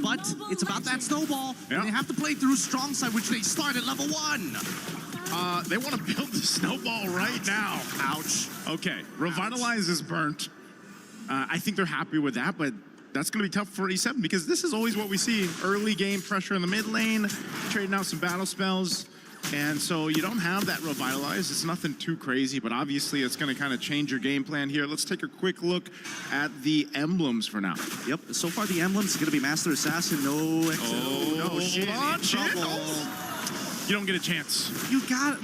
but it's about that snowball. Yeah. And they have to play through strong side, which they start at level 1. They want to build the snowball right now. Ouch. Okay, Revitalize is burnt. I think they're happy with that, but that's going to be tough for E7 because this is always what we see. Early game pressure in the mid lane, trading out some battle spells. And so you don't have that Revitalize. It's nothing too crazy, but obviously it's going to kind of change your game plan here. Let's take a quick look at the emblems for now. Yep, so far the emblems are going to be Master Assassin, no shit, You don't get a chance. You got,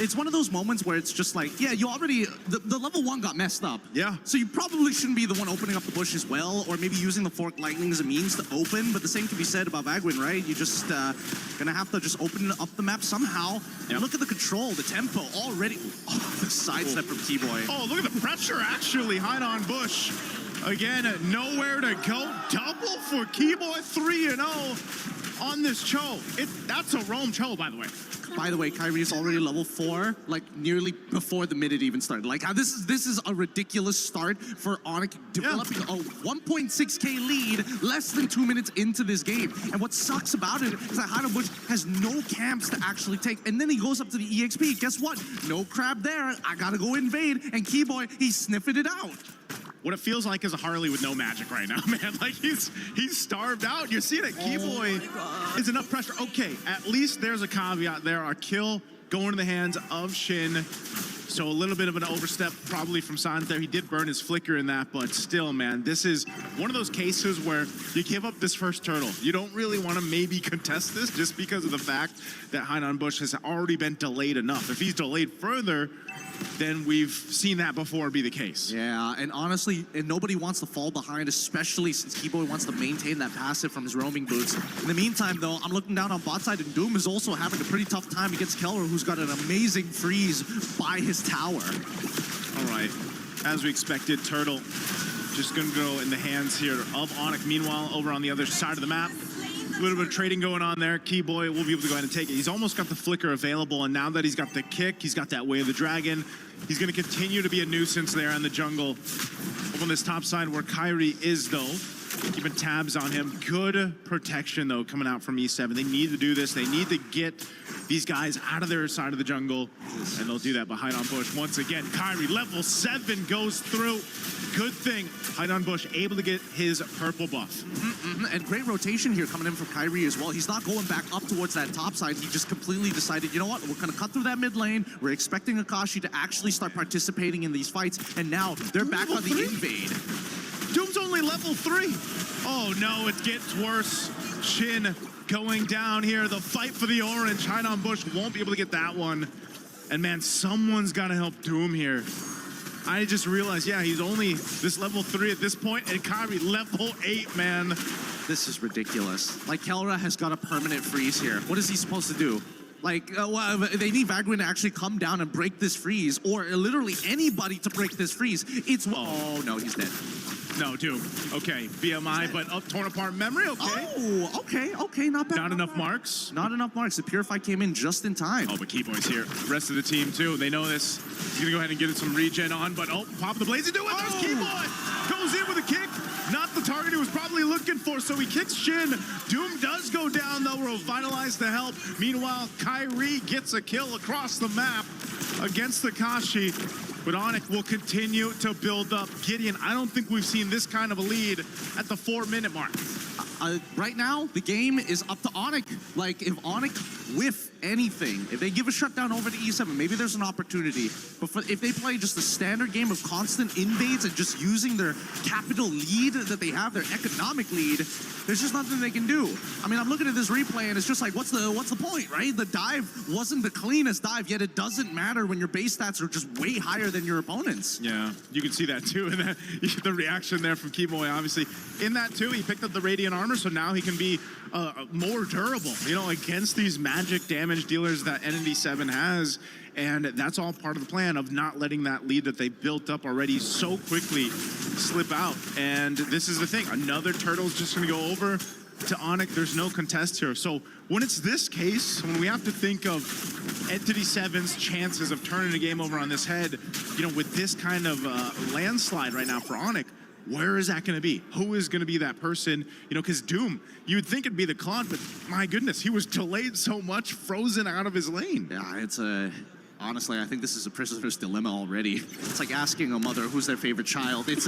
it's one of those moments where it's just like, yeah, you already, the level 1 got messed up. Yeah. So you probably shouldn't be the one opening up the bush as well, or maybe using the Forked Lightning as a means to open, but the same can be said about Agwin, right? You just gonna have to just open up the map somehow. Yep. Look at the control, the tempo already. Oh, the sidestep from T-Boy. Oh, look at the pressure actually, hide on Bush. Again, nowhere to go. Double for Keyboy, 3-0 on this Cho. That's a roam Cho, by the way. By the way, Kyrie is already level 4, like nearly before the minute even started. Like this is a ridiculous start for Onic developing a 1.6k lead less than 2 minutes into this game. And what sucks about it is that Bush has no camps to actually take. And then he goes up to the EXP. Guess what? No crab there. I gotta go invade. And Keyboy, he's sniffing it out. What it feels like is a Harley with no magic right now, man. Like he's starved out. You're seeing it. Keyboy is enough pressure. Okay, at least there's a caveat there. Our kill going to the hands of Shin. So a little bit of an overstep probably from Sans there. He did burn his flicker in that, but still, man, this is one of those cases where you give up this first turtle. You don't really want to maybe contest this just because of the fact that Hainan Bush has already been delayed enough. If he's delayed further, then we've seen that before be the case. Yeah, and honestly, nobody wants to fall behind, especially since Keyboy wants to maintain that passive from his roaming boots. In the meantime, though, I'm looking down on bot side, and Doom is also having a pretty tough time against Kelra, who's got an amazing freeze by his tower. All right, as we expected, Turtle just gonna go in the hands here of Onic. Meanwhile, over on the other side of the map, a little bit of trading going on there. Keyboy will be able to go ahead and take it. He's almost got the flicker available, and now that he's got the kick, he's got that Way of the Dragon. He's going to continue to be a nuisance there in the jungle. Up on this top side where Kyrie is, though, keeping tabs on him. Good protection, though, coming out from E7. They need to do this. They need to get these guys out of their side of the jungle, and they'll do that behind on Bush. Once again, Kyrie, level 7, goes through. Good thing, Hainan Bush able to get his purple buff. And great rotation here coming in from Kyrie as well. He's not going back up towards that top side. He just completely decided, you know what, we're going to cut through that mid lane. We're expecting Akosi to actually start participating in these fights. And now they're back on the invade. Doom's only level 3. Oh no, it gets worse. Shin going down here. The fight for the orange. Hainan Bush won't be able to get that one. And man, someone's got to help Doom here. I just realized, yeah, he's only this level 3 at this point, and Kyrie level 8, man. This is ridiculous. Like, Kelra has got a permanent freeze here. What is he supposed to do? Like, well, they need Vagwin to actually come down and break this freeze, or literally anybody to break this freeze. It's, oh no, he's dead. No, Doom. Okay, BMI, but torn apart memory, okay. Oh, okay, not bad. Not enough marks? Not enough marks. The Purify came in just in time. Oh, but Keyboy's here. Rest of the team, too. They know this. He's going to go ahead and get some regen on, but pop the blaze into it. There's Keyboy. Goes in with a kick. Not the target he was probably looking for, so he kicks Shin. Doom does go down, though. Revitalize to help. Meanwhile, Kyrie gets a kill across the map against Akosi. But Onic will continue to build up. Gideon, I don't think we've seen this kind of a lead at the 4-minute mark. Right now, the game is up to Onic. Like, if Onic whiff anything, if they give a shutdown over to E7, maybe there's an opportunity. But if they play just a standard game of constant invades and just using their capital lead that they have, their economic lead, there's just nothing they can do. I mean, I'm looking at this replay and it's just like, what's the point, right? The dive wasn't the cleanest dive, yet it doesn't matter when your base stats are just way higher than your opponents. Yeah, you can see that too. And the reaction there from Keyboy, obviously. In that too, he picked up the Radiant Armor, so now he can be more durable, you know, against these magic damage dealers that NND7 has. And that's all part of the plan of not letting that lead that they built up already so quickly slip out. And this is the thing, another turtle's just gonna go over to Onic. There's no contest here. So when it's this case, when we have to think of Entity 7's chances of turning the game over on this head, you know, with this kind of landslide right now for Onic, Where is that going to be? Who is going to be that person? You know, because Doom, you'd think it'd be the Claude, but my goodness, he was delayed so much, frozen out of his lane. Yeah, it's a... Honestly, I think this is a prisoner's dilemma already. It's like asking a mother who's their favorite child. It's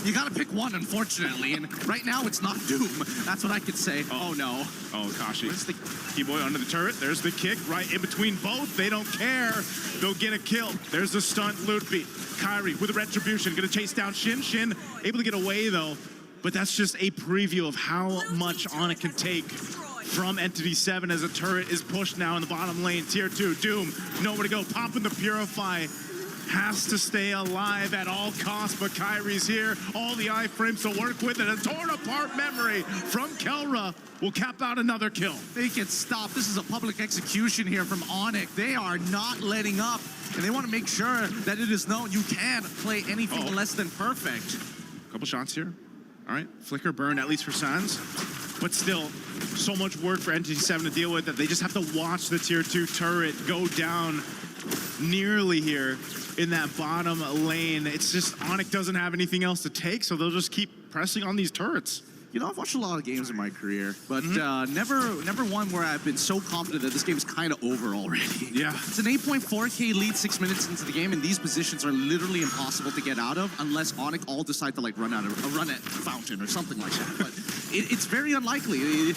you gotta pick one, unfortunately, and right now it's not Doom. That's what I could say. Oh no. Oh, Akosi. Where's the... Keyboy under the turret. There's the kick right in between both. They don't care. They'll get a kill. There's the stunt, Lutfi. Kyrie with a retribution, gonna chase down Shin. Shin able to get away though, but that's just a preview of how much Onic can take from Entity 7 as a turret is pushed now in the bottom lane. Tier 2, Doom, nowhere to go. Popping the Purify. Has to stay alive at all costs, but Kyrie's here. All the iframes to work with, and a torn apart memory from Kelra will cap out another kill. They can stop. This is a public execution here from Onic. They are not letting up, and they want to make sure that it is known you can't play anything less than perfect. Couple shots here. All right, flicker burn, at least for Sans. But still, so much work for Entity 7 to deal with that they just have to watch the tier 2 turret go down nearly here in that bottom lane. It's just Onic doesn't have anything else to take, so they'll just keep pressing on these turrets. You know, I've watched a lot of games in my career, but never one where I've been so confident that this game is kind of over already. Yeah. It's an 8.4K lead 6 minutes into the game, and these positions are literally impossible to get out of unless Onic all decide to like run at fountain or something like that. But it's very unlikely.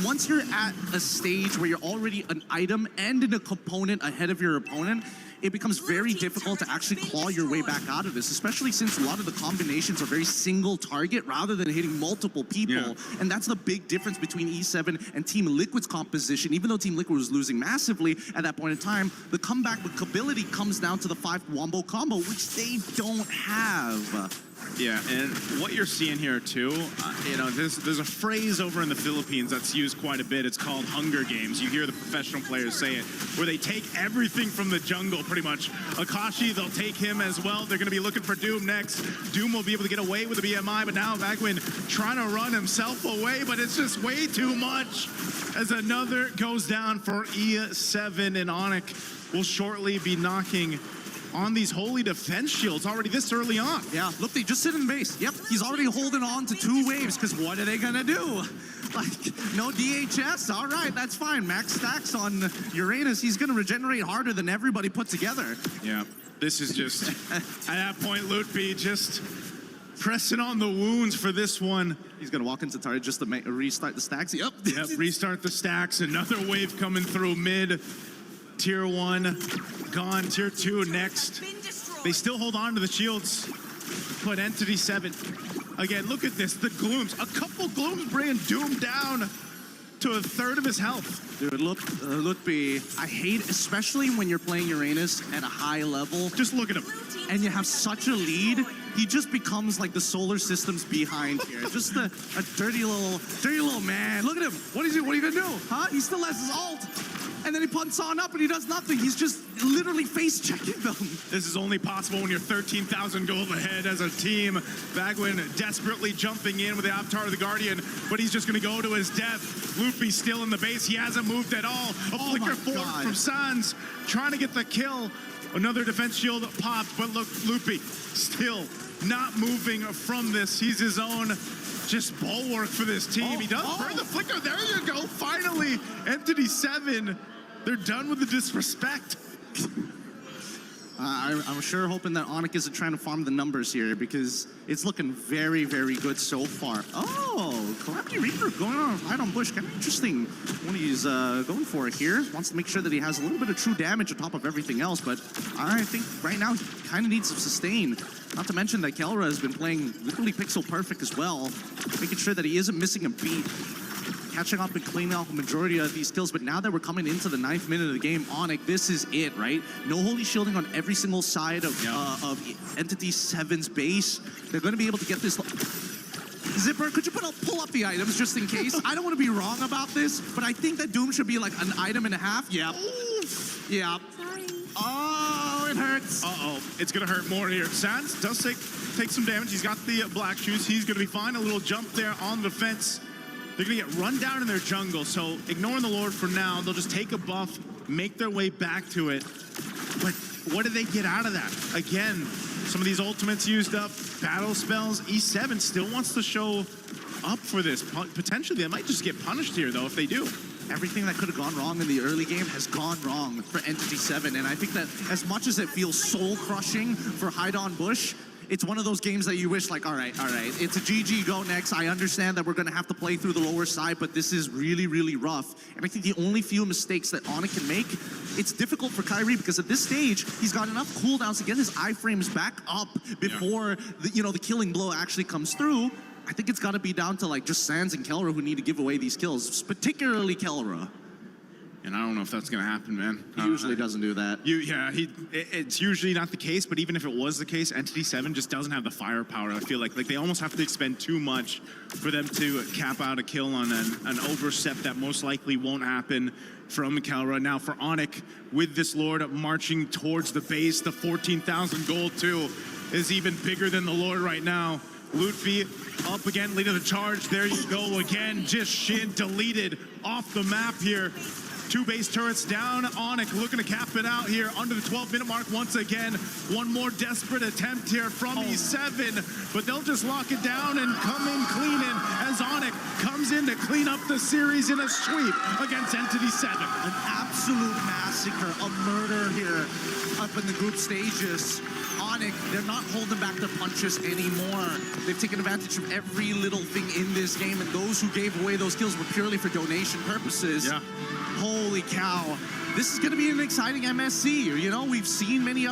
Once you're at a stage where you're already an item and in a component ahead of your opponent, it becomes very difficult to actually claw your way back out of this, especially since a lot of the combinations are very single target rather than hitting multiple people. Yeah. And that's the big difference between E7 and Team Liquid's composition. Even though Team Liquid was losing massively at that point in time, the comeback ability comes down to the 5 wombo combo, which they don't have. Yeah, and what you're seeing here too, you know, there's a phrase over in the Philippines that's used quite a bit. It's called Hunger Games. You hear the professional players say it, where they take everything from the jungle, pretty much. Akosi, they'll take him as well. They're going to be looking for Doom next. Doom will be able to get away with the BMI, but now Bagwin trying to run himself away, but it's just way too much as another goes down for E7, and Onic will shortly be knocking on these holy defense shields already this early on. Yeah, look, they just sit in base. Yep, he's already holding on to 2 waves, because what are they gonna do? Like, no DHS, all right, that's fine. Max stacks on Uranus, he's gonna regenerate harder than everybody put together. Yeah, this is just, at that point, Lutfi just pressing on the wounds for this one. He's gonna walk into target just to restart the stacks. Yep, restart the stacks, another wave coming through mid. Tier 1 gone, Tier 2 next. They still hold on to the shields, but Entity 7, again, look at this, the glooms. A couple glooms bringing Doom down to 1/3 of his health. Dude, Lutfi, I hate, especially when you're playing Uranus at a high level. Just look at him. And you have such a lead, he just becomes like the solar system's behind here. Just a dirty little man. Look at him. What are you gonna do? Huh? He still has his ult. And then he punts on up and he does nothing. He's just literally face checking them. This is only possible when you're 13,000 gold ahead as a team. Bagwin desperately jumping in with the Avatar of the Guardian, but he's just gonna go to his death. Luffy still in the base. He hasn't moved at all. A flicker forward from Sans, trying to get the kill. Another defense shield popped, but look, Luffy still not moving from this. He's his own just bulwark for this team. He does burn the flicker. There you go. Finally, Entity 7. They're done with the disrespect. I'm sure hoping that Onic isn't trying to farm the numbers here, because it's looking very, very good so far. Oh, Calamity Reaper going on bush. Kind of interesting what he's going for here. Wants to make sure that he has a little bit of true damage on top of everything else, but I think right now he kind of needs some sustain. Not to mention that Kelra has been playing literally pixel perfect as well, making sure that he isn't missing a beat. Catching up and cleaning out the majority of these kills, but now that we're coming into the 9th minute of the game, Onic, this is it, right? No holy shielding on every single side of Entity 7's base. They're going to be able to get this. Zipper, could you pull up the items just in case? I don't want to be wrong about this, but I think that Doom should be like an item and a half. Yeah. Yeah. Sorry. Oh, it hurts. Uh-oh, it's going to hurt more here. Sans does take some damage. He's got the black shoes. He's going to be fine. A little jump there on the fence. They're going to get run down in their jungle, so ignoring the Lord for now. They'll just take a buff, make their way back to it. But what do they get out of that? Again, Some of these ultimates used up, battle spells. E7 still wants to show up for this. Potentially, they might just get punished here, though, if they do. Everything that could have gone wrong in the early game has gone wrong for Entity 7, and I think that as much as it feels soul-crushing for Hydon Bush, it's one of those games that you wish, like, all right, it's a GG, go next. I understand that we're going to have to play through the lower side, but this is really, really rough. And I think the only few mistakes that Onic can make, it's difficult for Kyrie because at this stage, he's got enough cooldowns to get his iframes back up before the killing blow actually comes through. I think it's got to be down to like just Sands and Kelra who need to give away these kills, particularly Kelra. And I don't know if that's going to happen, man. He usually doesn't do that. It's usually not the case, but even if it was the case, Entity 7 just doesn't have the firepower. I feel like they almost have to expend too much for them to cap out a kill on an overstep that most likely won't happen from Kelra. Now for Onic, with this Lord marching towards the base, the 14,000 gold too is even bigger than the Lord right now. Lutfi up again, leading the charge. There you go again. Just Shin deleted off the map here. 2 base turrets down. Onic looking to cap it out here under the 12-minute mark once again. One more desperate attempt here from E7, but they'll just lock it down and come in cleaning as Onic comes in to clean up the series in a sweep against Entity 7. An absolute massacre, a murder here up in the group stages. Onic, they're not holding back their punches anymore. They've taken advantage of every little thing in this game, and those who gave away those kills were purely for donation purposes. Yeah. Holy cow. This is going to be an exciting MSC. You know, we've seen many